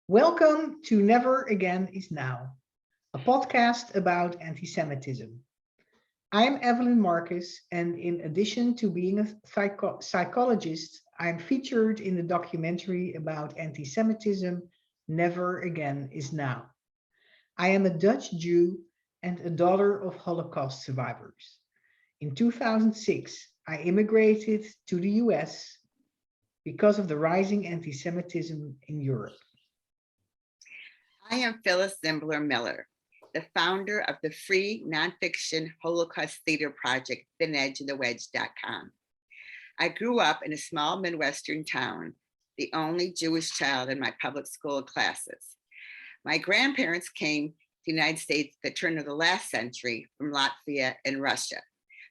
Welcome to Never Again is Now, a podcast about anti-Semitism. I'm Evelyn Marcus, and in addition to being a psychologist, I'm featured in the documentary about anti-Semitism, Never Again is Now. I am a Dutch Jew and a daughter of Holocaust survivors. In 2006, I immigrated to the US because of the rising anti-Semitism in Europe. I am Phyllis Zimbler Miller, the founder of the free nonfiction Holocaust theater project, ThinEdgeAndTheWedge.com. I grew up in a small Midwestern town, the only Jewish child in my public school classes. My grandparents came to the United States at the turn of the last century from Latvia and Russia.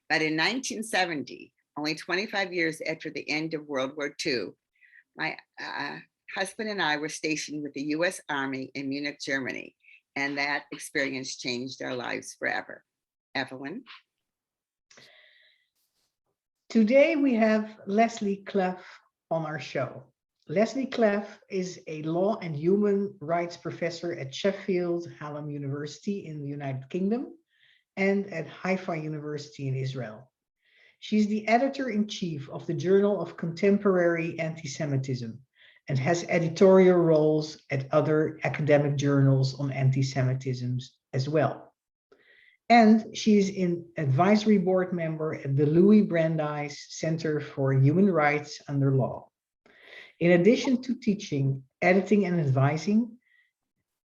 But in 1970, only 25 years after the end of World War II, my husband and I were stationed with the US Army in Munich, Germany, and that experience changed our lives forever. Evelyn? Today we have Lesley Klaff on our show. Lesley Klaff is a law and human rights professor at Sheffield Hallam University in the United Kingdom and at Haifa University in Israel. She's the editor-in-chief of the Journal of Contemporary Anti-Semitism and has editorial roles at other academic journals on anti-Semitism as well. And she is an advisory board member at the Louis Brandeis Center for Human Rights Under Law. In addition to teaching, editing, and advising,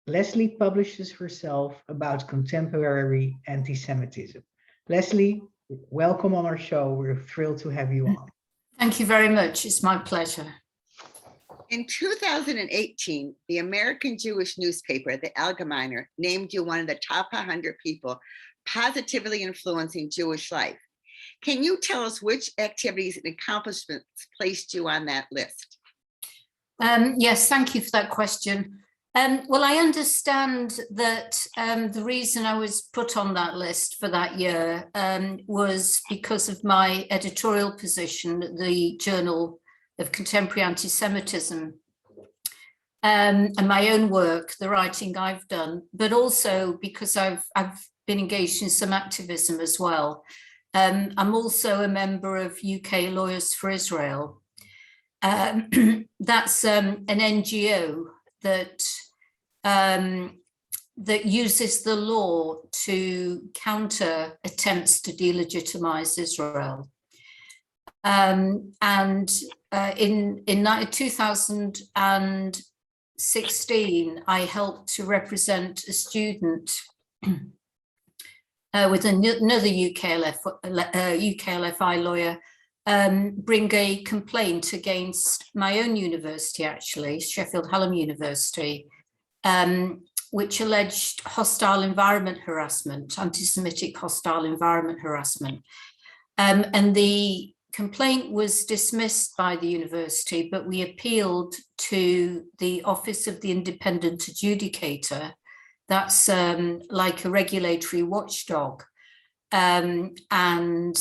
Lesley publishes herself about contemporary anti-Semitism. Lesley, welcome on our show. We're thrilled to have you on. Thank you very much. It's my pleasure. In 2018, the American Jewish newspaper, the Allgemeiner, named you one of the top 100 people positively influencing Jewish life. Can you tell us which activities and accomplishments placed you on that list? Yes, thank you for that question. Well, I understand that the reason I was put on that list for that year was because of my editorial position at the Journal of Contemporary Anti-Semitism and my own work, the writing I've done, but also because I've been engaged in some activism as well. I'm also a member of UK Lawyers for Israel. That's an NGO that uses the law to counter attempts to delegitimize Israel. In 2016, I helped to represent a student with another UKLFI lawyer bring a complaint against my own university, actually, Sheffield Hallam University, which alleged hostile environment harassment, anti-Semitic hostile environment harassment. And the complaint was dismissed by the university, but we appealed to the Office of the Independent Adjudicator. That's like a regulatory watchdog. That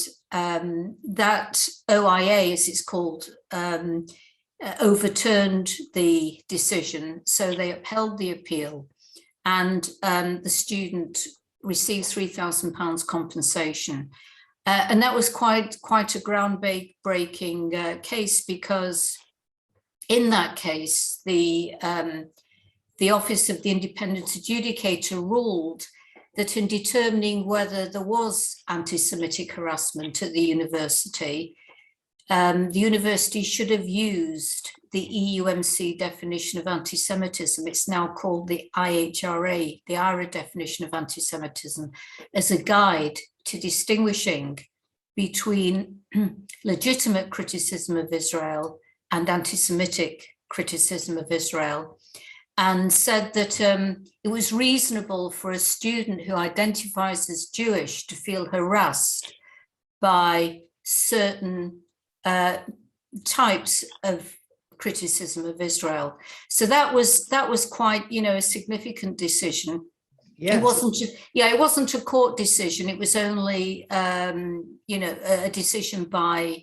OIA, as it's called, overturned the decision. So they upheld the appeal, and the student received £3,000 compensation. And that was quite a groundbreaking case, because in that case, the Office of the Independent Adjudicator ruled that in determining whether there was anti-Semitic harassment at the university should have used the EUMC definition of anti-Semitism. It's now called the IHRA, the IRA definition of anti-Semitism, as a guide to distinguishing between legitimate criticism of Israel and anti-Semitic criticism of Israel, and said that it was reasonable for a student who identifies as Jewish to feel harassed by certain types of criticism of Israel. So that was quite, a significant decision. Yes. It wasn't a court decision. It was only, a decision by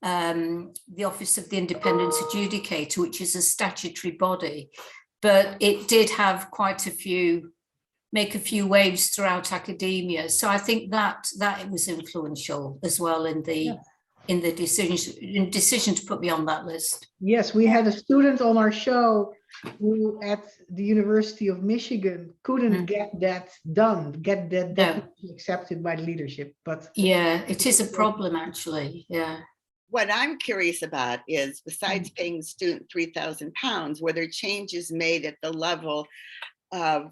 the Office of the Independent Adjudicator, which is a statutory body. but it did have quite a few, make a few waves throughout academia. So I think that it was influential as well in the decision to put me on that list. Yes, we had a student on our show who at the University of Michigan couldn't get that done, get that definition accepted by the leadership. But yeah, it is a problem actually. Yeah. What I'm curious about is, besides paying the student £3,000, were there changes made at the level of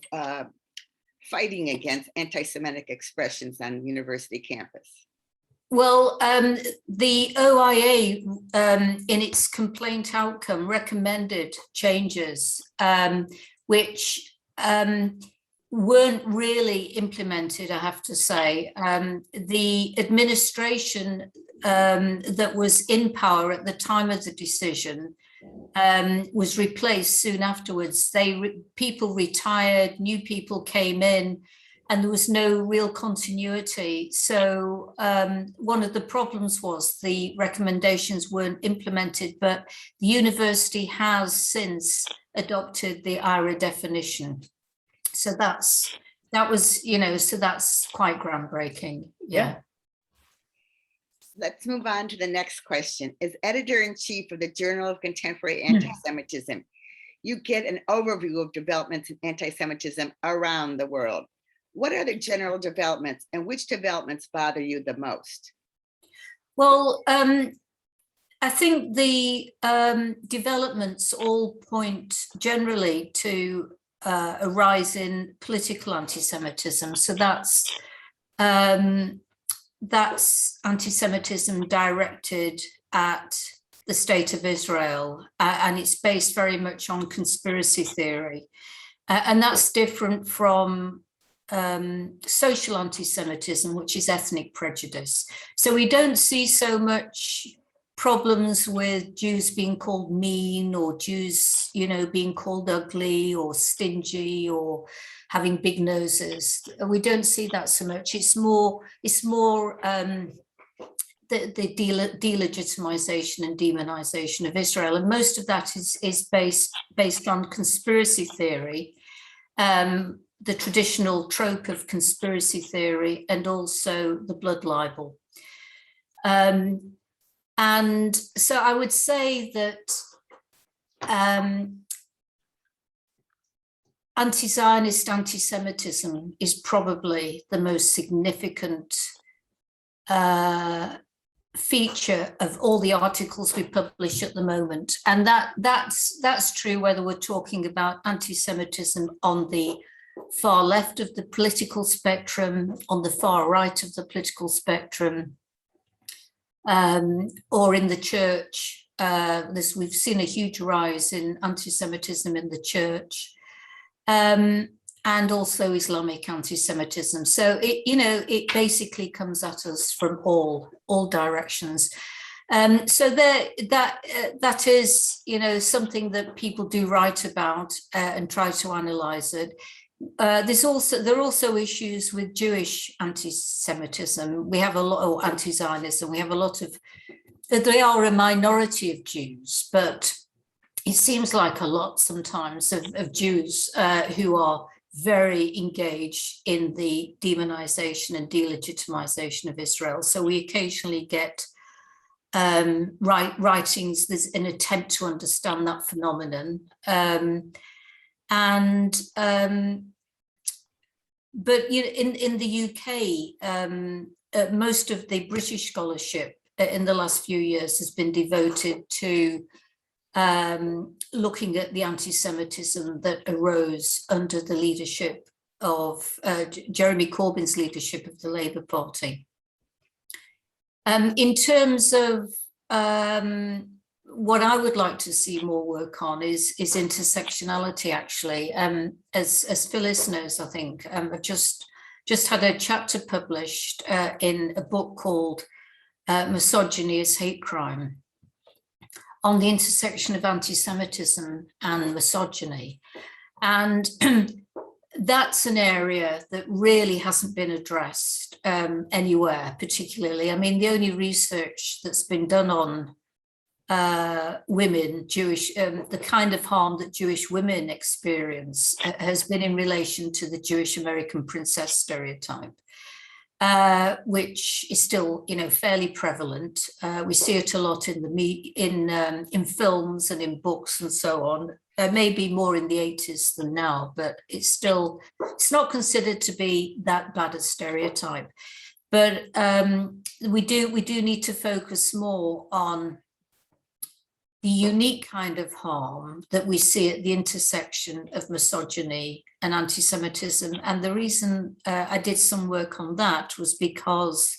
fighting against anti-Semitic expressions on university campus? Well, the OIA, in its complaint outcome, recommended changes, which weren't really implemented, I have to say. The administration that was in power at the time of the decision was replaced soon afterwards. People retired, new people came in, and there was no real continuity. So one of the problems was the recommendations weren't implemented, but the university has since adopted the IRA definition. So that was, you know, so that's quite groundbreaking. Yeah. Let's move on to the next question. As editor-in-chief of the Journal of Contemporary Anti-Semitism, you get an overview of developments in anti-Semitism around the world. What are the general developments, and which developments bother you the most? Well, I think the developments all point generally to a rise in political anti-Semitism. So that's anti-Semitism directed at the state of Israel, and it's based very much on conspiracy theory. And that's different from social anti-Semitism, which is ethnic prejudice. So we don't see so much problems with Jews being called mean, or Jews, you know, being called ugly or stingy or having big noses. We don't see that so much. It's more the delegitimization and demonization of Israel, and most of that is based on conspiracy theory, the traditional trope of conspiracy theory, and also the blood libel. And so I would say that anti-Zionist anti-Semitism is probably the most significant feature of all the articles we publish at the moment. And that's true whether we're talking about anti-Semitism on the far left of the political spectrum, on the far right of the political spectrum, or in the church. We've seen a huge rise in anti-Semitism in the church, and also Islamic anti-Semitism. So it basically comes at us from all directions. So that is, something that people do write about and try to analyze it. There are also issues with Jewish anti-Semitism. We have a lot of anti-Zionism. We have a lot of, they are a minority of Jews, but it seems like a lot sometimes of Jews who are very engaged in the demonization and delegitimization of Israel. So we occasionally get writings. There's an attempt to understand that phenomenon. But in the UK, most of the British scholarship in the last few years has been devoted to looking at the anti-Semitism that arose under the leadership of Jeremy Corbyn's leadership of the Labour Party. In terms of what I would like to see more work on is intersectionality, actually. As Phyllis knows, I think, I've just had a chapter published in a book called Misogyny as Hate Crime, on the intersection of anti-Semitism and misogyny. And that's an area that really hasn't been addressed anywhere particularly. I mean, the only research that's been done on women, the kind of harm that Jewish women experience has been in relation to the Jewish American princess stereotype, which is still, fairly prevalent. We see it a lot in films and in books and so on. Maybe more in the 80s than now, but it's not considered to be that bad a stereotype. But we do need to focus more on the unique kind of harm that we see at the intersection of misogyny and anti-Semitism. And the reason I did some work on that was because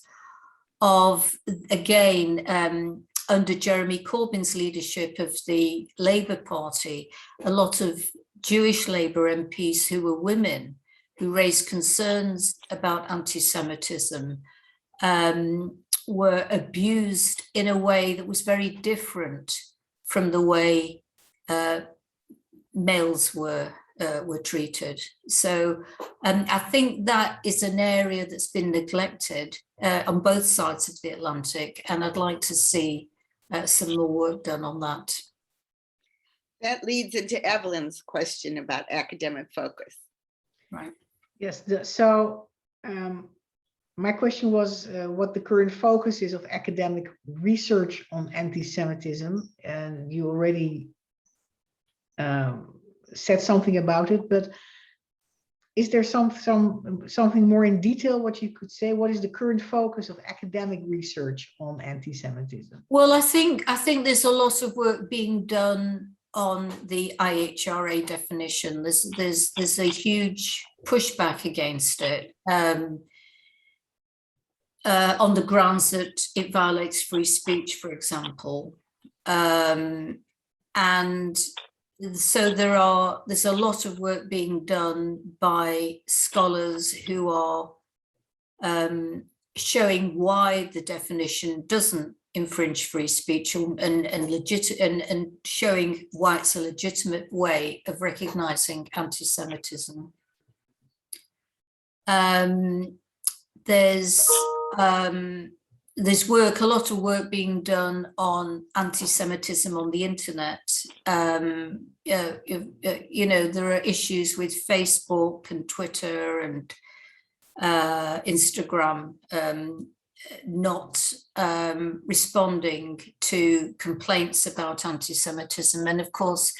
of, again, under Jeremy Corbyn's leadership of the Labour Party, a lot of Jewish Labour MPs who were women, who raised concerns about anti-Semitism, were abused in a way that was very different from the way males were treated. So I think that is an area that's been neglected on both sides of the Atlantic, and I'd like to see some more work done on that. That leads into Evelyn's question about academic focus. Right. Yes, so my question was what the current focus is of academic research on anti-Semitism, and you already said something about it, but is there something more in detail what you could say? What is the current focus of academic research on anti-Semitism? Well, I think there's a lot of work being done on the IHRA definition. There's a huge pushback against it on the grounds that it violates free speech, for example. And so there's a lot of work being done by scholars who are showing why the definition doesn't infringe free speech, and showing why it's a legitimate way of recognizing anti-Semitism. There's a lot of work being done on anti-Semitism on the internet. There are issues with Facebook and Twitter and Instagram not responding to complaints about anti-Semitism. And of course,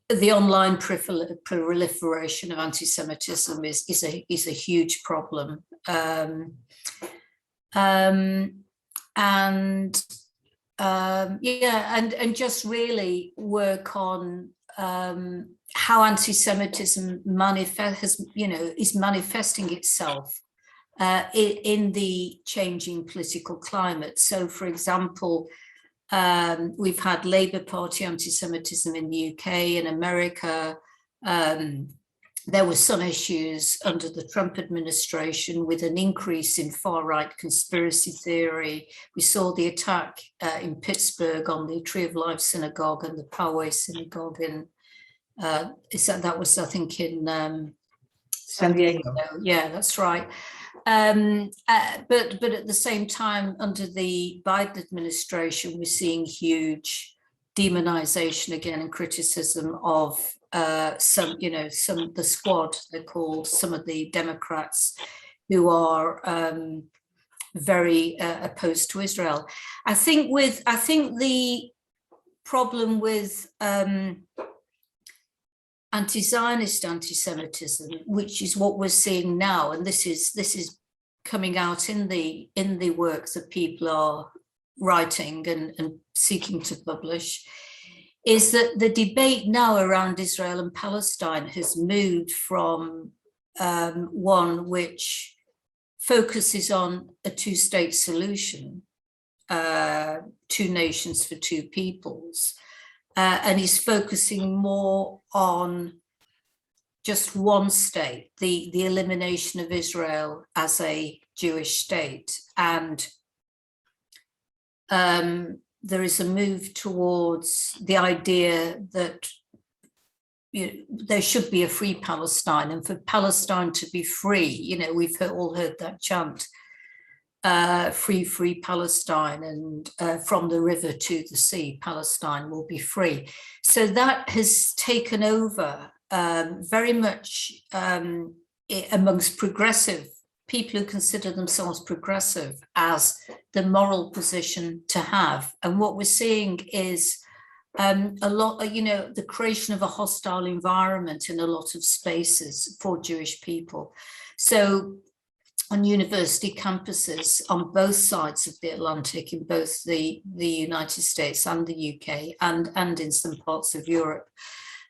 the online proliferation of anti-Semitism is a huge problem. And just really work on how anti-Semitism is manifesting itself in the changing political climate. So, for example, we've had Labour Party anti-Semitism in the UK, in America. There were some issues under the Trump administration with an increase in far-right conspiracy theory. We saw the attack in Pittsburgh on the Tree of Life Synagogue and the Poway Synagogue in, that was, I think, in San Diego. Yeah, that's right. But at the same time, under the Biden administration, we're seeing huge demonization again and criticism of the squad, they're called, some of the Democrats who are very opposed to Israel. I think the problem with anti-Zionist anti-Semitism, which is what we're seeing now, and this is coming out in the work that people are writing and seeking to publish, is that the debate now around Israel and Palestine has moved from one which focuses on a two-state solution, two nations for two peoples, and is focusing more on just one state, the elimination of Israel as a Jewish state. And there is a move towards the idea that there should be a free Palestine, and for Palestine to be free, we've all heard that chant. free Palestine, and from the river to the sea, Palestine will be free. So that has taken over very much amongst progressive people who consider themselves progressive as the moral position to have. And what we're seeing is a lot, the creation of a hostile environment in a lot of spaces for Jewish people. So on university campuses on both sides of the Atlantic, in both the United States and the UK, and in some parts of Europe,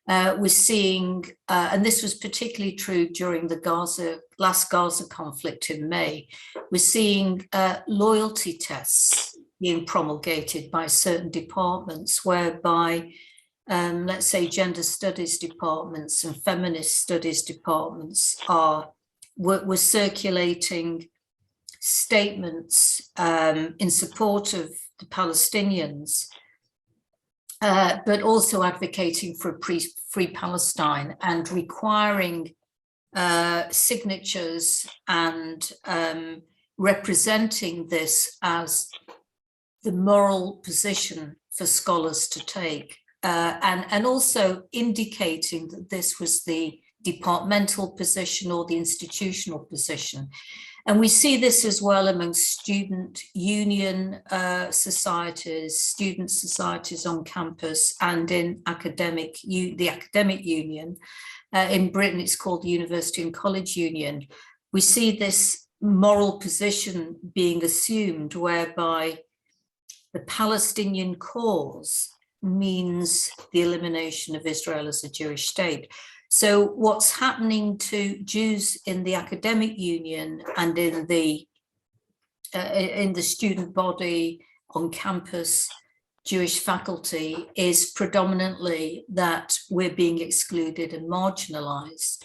we're seeing, and this was particularly true during the last Gaza conflict in May, we're seeing loyalty tests being promulgated by certain departments, whereby, let's say, gender studies departments and feminist studies departments were circulating statements in support of the Palestinians, but also advocating for a free Palestine and requiring signatures and representing this as the moral position for scholars to take, and also indicating that this was the departmental position or the institutional position. And we see this as well among student union societies, student societies on campus, and in the academic union. In Britain, it's called the University and College Union. We see this moral position being assumed, whereby the Palestinian cause means the elimination of Israel as a Jewish state. So what's happening to Jews in the academic union and in the student body on campus, Jewish faculty, is predominantly that we're being excluded and marginalized,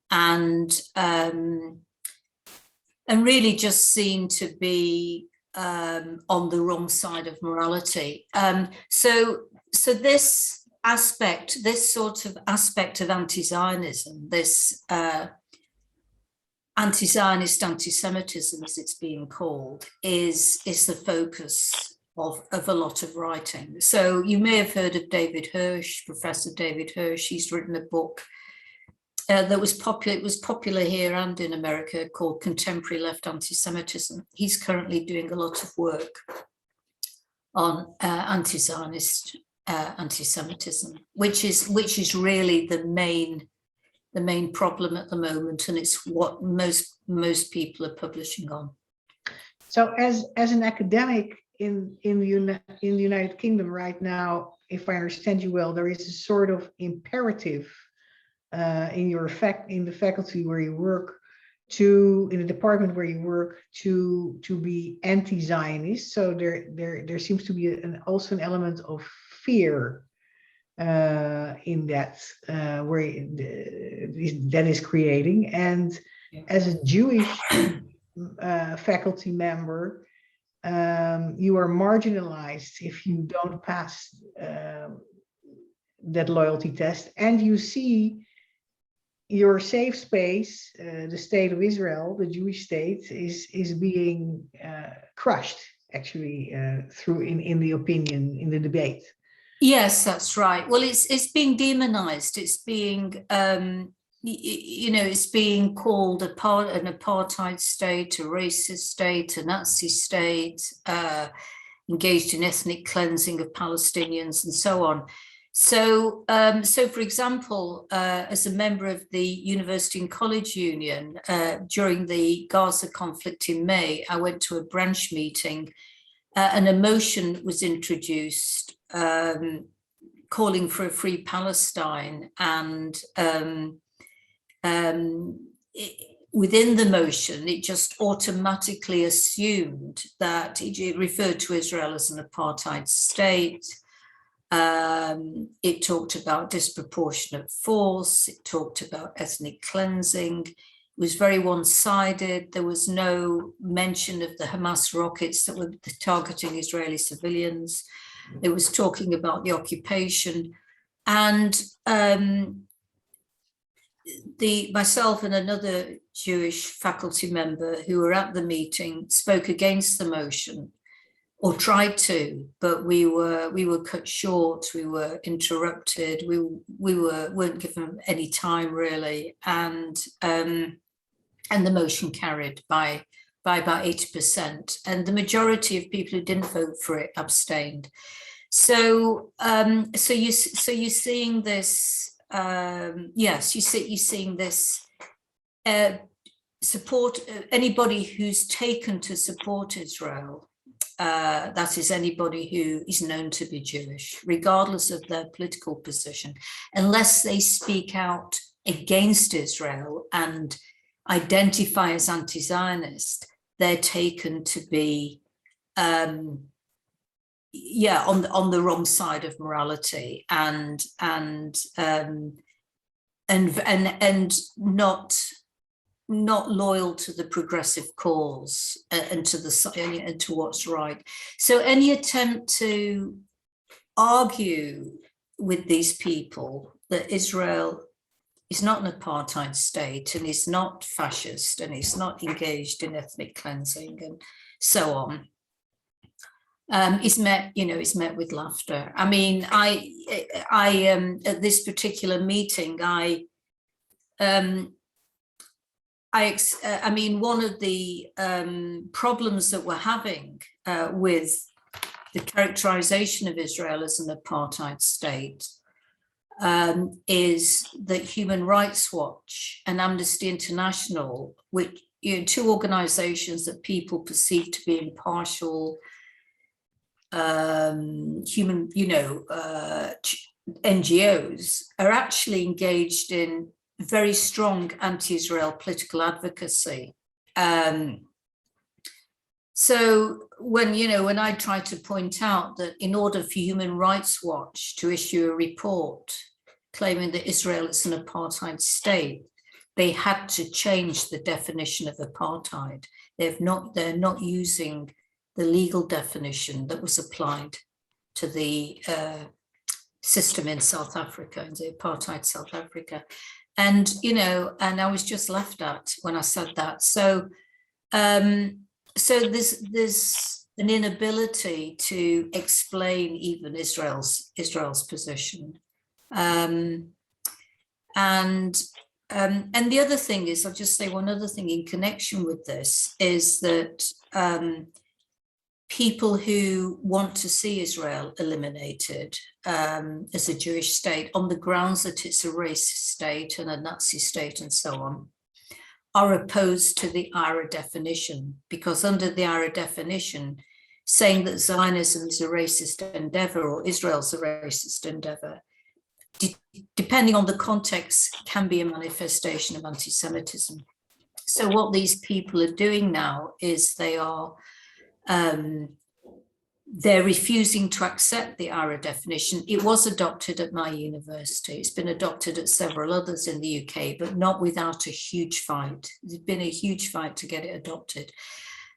and really just seen to be on the wrong side of morality. So this aspect, this sort of aspect of anti-Zionism, this anti-Zionist anti-Semitism, as it's being called, is the focus of a lot of writing. So you may have heard of David Hirsch, Professor David Hirsch. He's written a book that was popular. It was popular here and in America, called Contemporary Left Anti-Semitism. He's currently doing a lot of work on anti-Zionist anti-Semitism, which is really the main problem at the moment, and it's what most people are publishing on. So, as an academic in the United Kingdom right now, if I understand you well, there is a sort of imperative in the faculty where you work, in the department where you work, to be anti-Zionist. So there seems to be also an element of fear in that that is creating. And as a Jewish faculty member, you are marginalized if you don't pass that loyalty test, and you see your safe space, the state of Israel, the Jewish state, is being crushed, actually, through in the opinion, in the debate. Yes, that's right. Well, it's being demonized. It's being it's being called an apartheid state, a racist state, a Nazi state, engaged in ethnic cleansing of Palestinians, and so on. So, for example, as a member of the University and College Union, during the Gaza conflict in May, I went to a branch meeting, and a motion was introduced calling for a free Palestine, and within the motion, it just automatically assumed that it referred to Israel as an apartheid state. It talked about disproportionate force. It talked about ethnic cleansing. It was very one-sided. There was no mention of the Hamas rockets that were targeting Israeli civilians. It was talking about the occupation. And myself and another Jewish faculty member who were at the meeting spoke against the motion, or tried to, but we were cut short. We were interrupted. We weren't given any time really, and the motion carried by about 80%, and the majority of people who didn't vote for it abstained. So you're seeing this. Yes, you're seeing this support. Anybody who's taken to support Israel, that is anybody who is known to be Jewish, regardless of their political position, unless they speak out against Israel and identify as anti-Zionist, they're taken to be on the wrong side of morality and not loyal to the progressive cause and to what's right. So any attempt to argue with these people that Israel is not an apartheid state and is not fascist and is not engaged in ethnic cleansing and so on, is met with laughter. I mean, I at this particular meeting, I mean, one of the problems that we're having with the characterization of Israel as an apartheid state is that Human Rights Watch and Amnesty International, which, you know, two organizations that people perceive to be impartial, NGOs, are actually engaged in very strong anti-Israel political advocacy. So when I try to point out that in order for Human Rights Watch to issue a report claiming that Israel is an apartheid state, they had to change the definition of apartheid. They're not using the legal definition that was applied to the system in South Africa, in the apartheid South Africa. And, and I was just laughed at when I said that. So, so there's an inability to explain even Israel's position. And the other thing is, I'll just say one other thing in connection with this, is that people who want to see Israel eliminated as a Jewish state on the grounds that it's a racist state and a Nazi state and so on, are opposed to the IRA definition, because under the IRA definition, saying that Zionism is a racist endeavor or Israel's a racist endeavor, depending on the context, can be a manifestation of anti-Semitism. So what these people are doing now is they're refusing to accept the IRA definition. It was adopted at my university. It's been adopted at several others in the UK, but not without a huge fight. There's been a huge fight to get it adopted.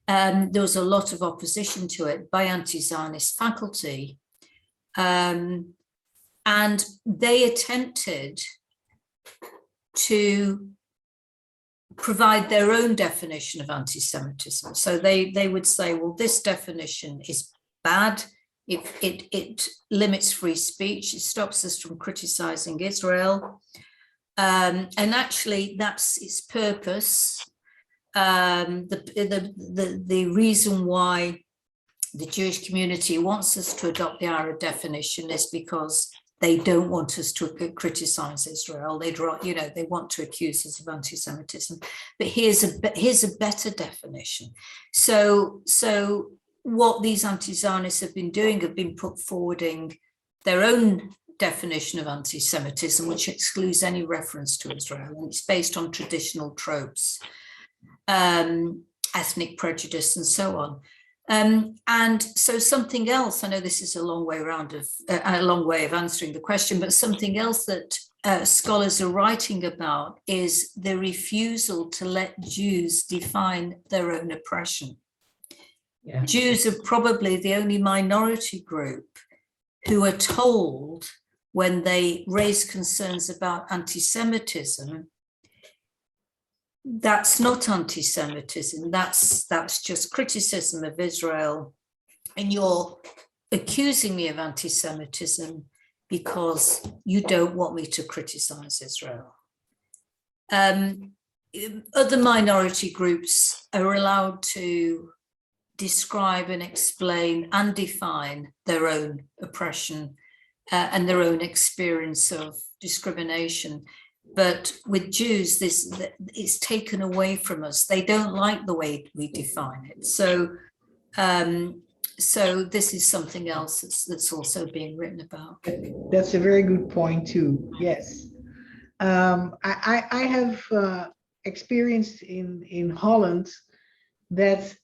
There was a lot of opposition to it by anti-Zionist faculty. And they attempted to provide their own definition of anti-Semitism. So they would say, well, this definition is bad. It limits free speech. It stops us from criticizing Israel. And actually, that's its purpose. The reason why the Jewish community wants us to adopt the IRA definition is because they don't want us to criticize Israel. They want to accuse us of anti-Semitism. But here's a better definition. So what these anti-Zionists have been doing have been put forwarding their own definition of anti-Semitism, which excludes any reference to Israel, and it's based on traditional tropes, ethnic prejudice, and so on. And so something else, I know this is a long way of answering the question, but something else that scholars are writing about is the refusal to let Jews define their own oppression. Yeah. Jews are probably the only minority group who are told, when they raise concerns about anti-Semitism, That's not anti-Semitism. That's just criticism of Israel. And you're accusing me of anti-Semitism because you don't want me to criticize Israel. Other minority groups are allowed to describe and explain and define their own oppression and their own experience of discrimination. But with Jews, this is taken away from us. They don't like the way we define it. So, so this is something else that's also being written about. That's a very good point too. Yes, I have experienced in Holland that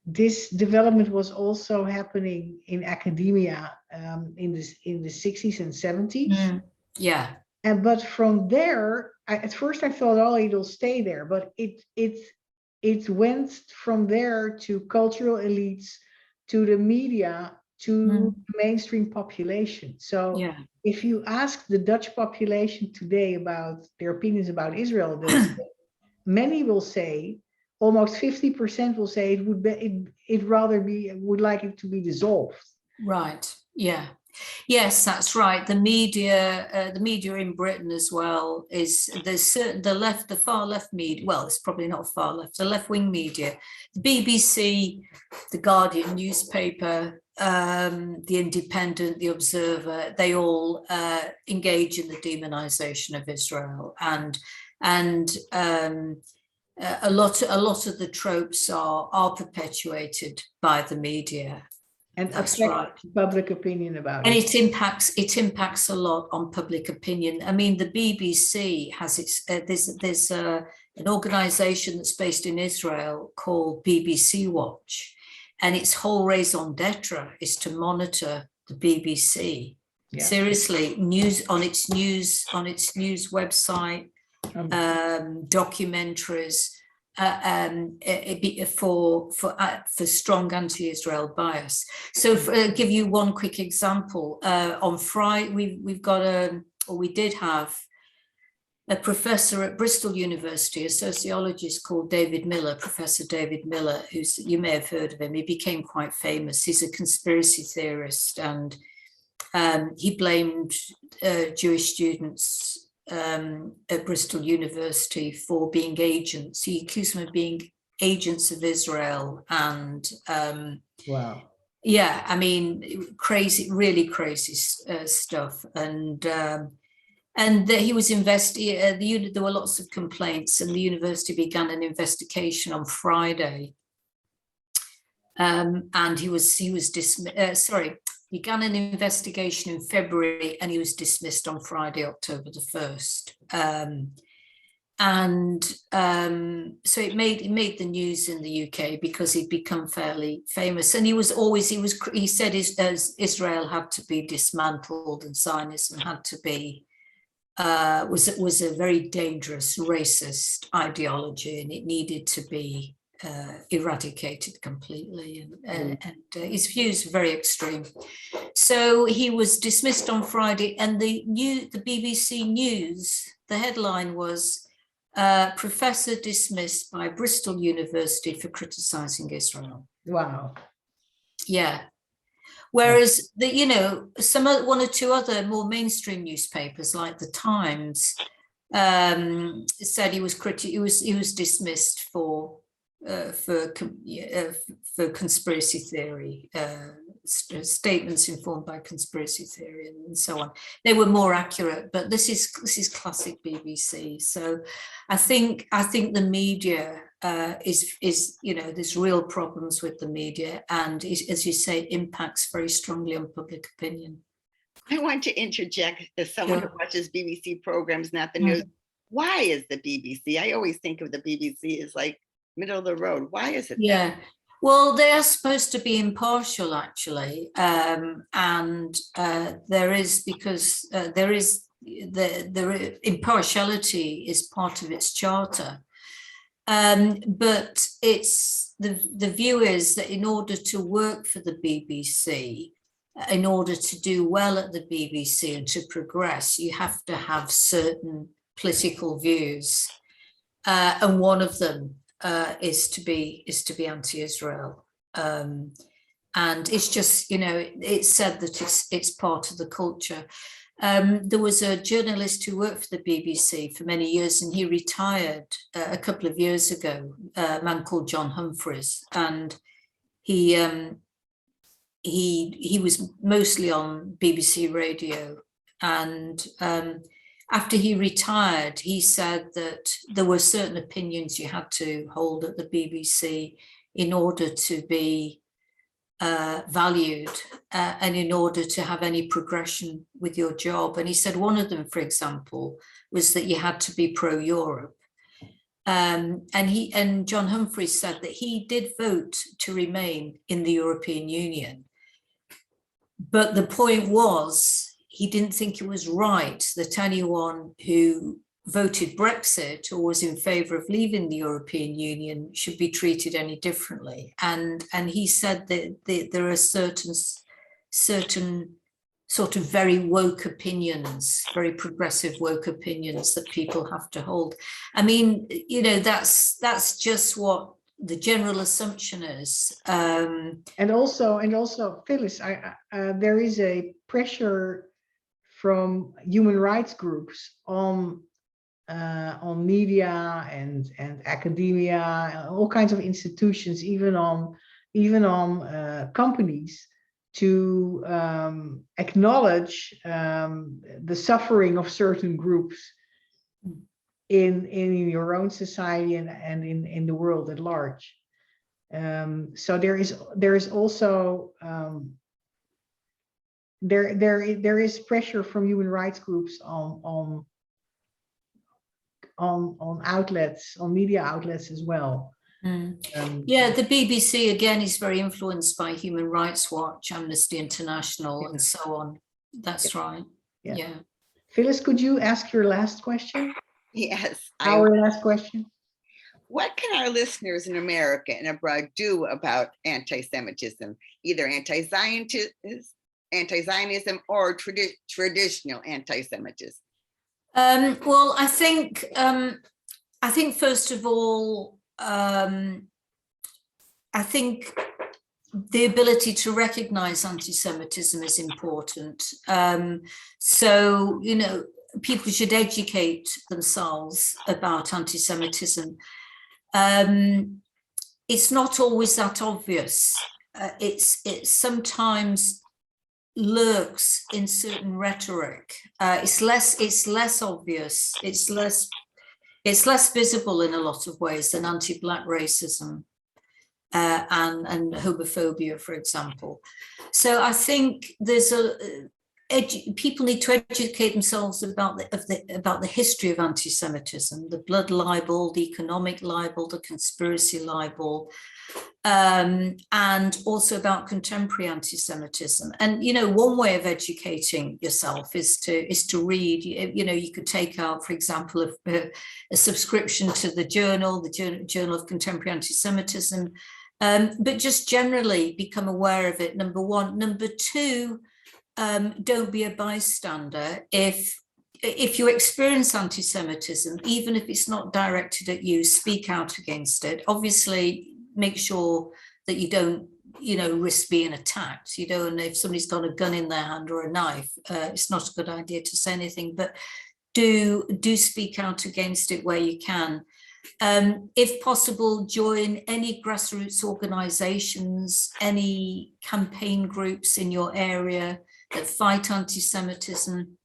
this development was also happening in academia in the 60s and 70s. Yeah. But from there, at first I thought, oh, it'll stay there, but it went from there to cultural elites, to the media, to the mainstream population. So yeah. If you ask the Dutch population today about their opinions about Israel, many will say, almost 50% will say would like it to be dissolved. Right. Yeah. Yes, that's right. The media in Britain as well the far left media. Well, it's probably not far left. The left wing media, the BBC, the Guardian newspaper, the Independent, the Observer. They all engage in the demonization of Israel, and a lot of the tropes are perpetuated by the media. And that's affect right. Public opinion about and it. It impacts a lot on public opinion. I mean, the BBC has there's an organization that's based in Israel called BBC Watch, and its whole raison d'etre is to monitor the BBC. Yeah. Seriously, on its news website, documentaries. For strong anti-Israel bias. So give you one quick example. On Friday, we did have a professor at Bristol University, a sociologist called David Miller, Professor David Miller, you may have heard of him. He became quite famous. He's a conspiracy theorist, and he blamed Jewish students at Bristol University for being agents. He accused them of being agents of Israel, and wow. Yeah, I mean, crazy, really crazy stuff. And he was there were lots of complaints, and the university began an investigation on Friday. And he was dismissed. Began an investigation in February, and he was dismissed on Friday, October the 1st. So it made the news in the UK because he'd become fairly famous. And he said Israel had to be dismantled, and Zionism had to be was a very dangerous racist ideology, and it needed to be eradicated completely, and his views were very extreme. So he was dismissed on Friday, and the BBC News, the headline was "Professor dismissed by Bristol University for criticising Israel." Wow. Yeah. Whereas one or two other more mainstream newspapers like the Times said he was dismissed for conspiracy theory, statements informed by conspiracy theory, and so on. They were more accurate, but this is classic BBC. So I think the media is there's real problems with the media, and as you say, it impacts very strongly on public opinion. I want to interject, as someone who watches BBC programs, not the news. Why is the BBC? I always think of the BBC as like middle of the road. Why is it? Yeah, well, they are supposed to be impartial, actually, and there is the impartiality is part of its charter, but it's the view is that in order to work for the BBC, in order to do well at the BBC and to progress, you have to have certain political views. and one of them is to be anti-Israel. And it's just, it's said that it's part of the culture. There was a journalist who worked for the BBC for many years, and he retired a couple of years ago, a man called John Humphreys, and he was mostly on BBC Radio. And after he retired, he said that there were certain opinions you had to hold at the BBC in order to be valued and in order to have any progression with your job. And he said one of them, for example, was that you had to be pro-Europe. And John Humphreys said that he did vote to remain in the European Union. But the point was, he didn't think it was right that anyone who voted Brexit or was in favour of leaving the European Union should be treated any differently. And he said that there are certain sort of very woke opinions, very progressive woke opinions that people have to hold. I mean, that's just what the general assumption is. And also, Phyllis, there is a pressure from human rights groups on media and academia, all kinds of institutions, even on companies, to acknowledge the suffering of certain groups in your own society and in the world at large. So there is also there is pressure from human rights groups on outlets, on media outlets as well. Yeah, the BBC again is very influenced by Human Rights Watch, Amnesty International, and so on. That's right. Yeah. Phyllis, could you ask your last question? Yes. Our last question. What can our listeners in America and abroad do about anti-Semitism, either anti-Zionism or traditional anti-Semitism? Well, I think first of all, I think the ability to recognize anti-Semitism is important. So, people should educate themselves about anti-Semitism. It's not always that obvious. It sometimes lurks in certain rhetoric. It's less obvious. It's less visible in a lot of ways than anti-Black racism and homophobia, for example. So I think people need to educate themselves about the history of anti-Semitism, the blood libel, the economic libel, the conspiracy libel, and also about contemporary anti-Semitism. And one way of educating yourself is to read. You could take out, for example, a subscription to the Journal of Contemporary Anti-Semitism, but just generally become aware of it. Number one. Number two, don't be a bystander. If you experience anti-Semitism, even if it's not directed at you, speak out against it. Obviously, make sure that you don't, risk being attacked. You don't, if somebody's got a gun in their hand or a knife, it's not a good idea to say anything, but do speak out against it where you can. If possible, join any grassroots organizations, any campaign groups in your area that fight anti-Semitism.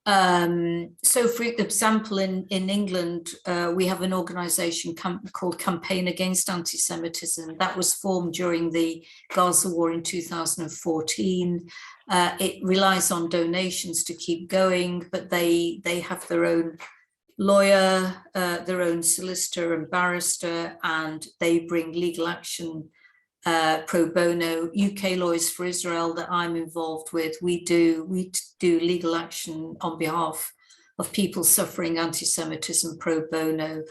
So for example, in England, we have an organization called Campaign Against Anti-Semitism that was formed during the Gaza war in 2014. It relies on donations to keep going, but they have their own lawyer, their own solicitor and barrister, and they bring legal action pro bono. UK Lawyers for Israel that I'm involved with, we do legal action on behalf of people suffering anti-Semitism pro bono.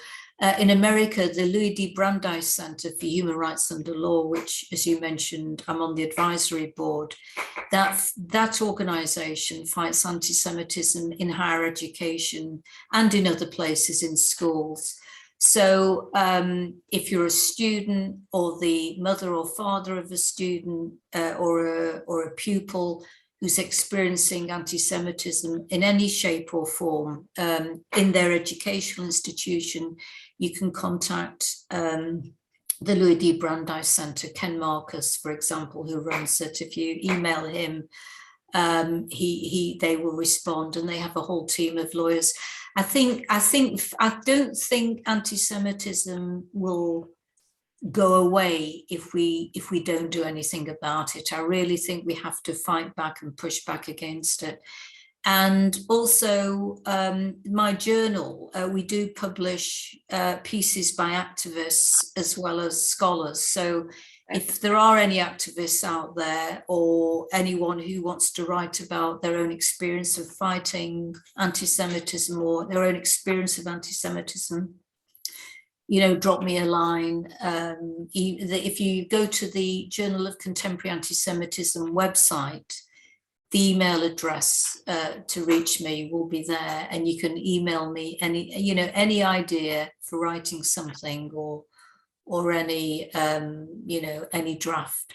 In America, the Louis D. Brandeis Center for Human Rights Under Law, which, as you mentioned, I'm on the advisory board, that organization fights anti-Semitism in higher education and in other places in schools. So if you're a student or the mother or father of a student or a pupil who's experiencing anti-Semitism in any shape or form in their educational institution, you can contact the Louis D. Brandeis Center, Ken Marcus, for example, who runs it. If you email him, they will respond, and they have a whole team of lawyers. I don't think anti-Semitism will go away if we don't do anything about it. I really think we have to fight back and push back against it. And also my journal, we do publish pieces by activists as well as scholars. So if there are any activists out there or anyone who wants to write about their own experience of fighting anti-Semitism or their own experience of anti-Semitism, drop me a line. If you go to the Journal of Contemporary Anti-Semitism website, the email address to reach me will be there, and you can email me any idea for writing something or any any draft.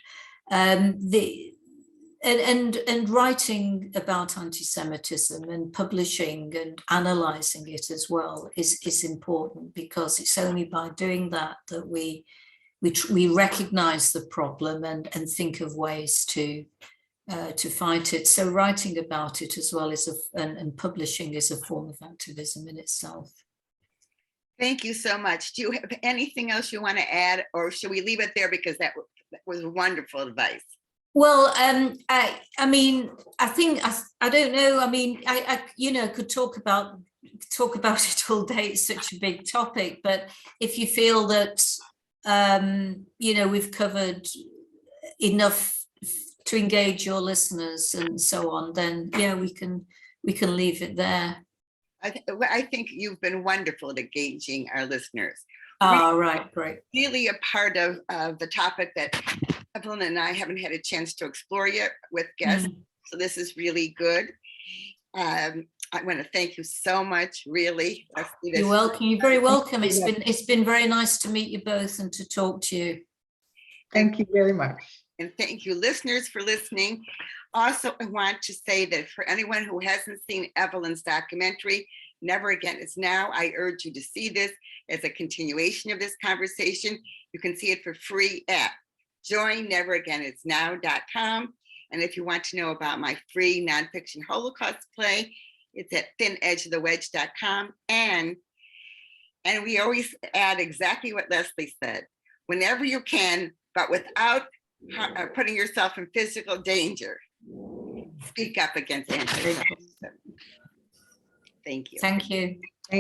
And writing about anti-Semitism and publishing and analysing it as well is important, because it's only by doing that that we recognise the problem and think of ways to fight it. So writing about it as well and publishing is a form of activism in itself. Thank you so much. Do you have anything else you want to add, or should we leave it there, because that was wonderful advice? Well, I mean, I think I don't know. I mean, I could talk about it all day. It's such a big topic. But if you feel that we've covered enough to engage your listeners and so on, then yeah, we can leave it there. I think you've been wonderful at engaging our listeners. Right, great. Really a part of the topic that Evelyn and I haven't had a chance to explore yet with guests. So this is really good. I want to thank you so much, really. You're welcome. You're very welcome. It's been very nice to meet you both and to talk to you. Thank you very much. And thank you, listeners, for listening. Also, I want to say that for anyone who hasn't seen Evelyn's documentary, Never Again Is Now, I urge you to see this as a continuation of this conversation. You can see it for free at joinneveragainisnow.com. And if you want to know about my free nonfiction Holocaust play, it's at thinedgeofthewedge.com. And we always add exactly what Lesley said. Whenever you can, but without putting yourself in physical danger, speak up against anti-Semitism. Thank you. Thank you.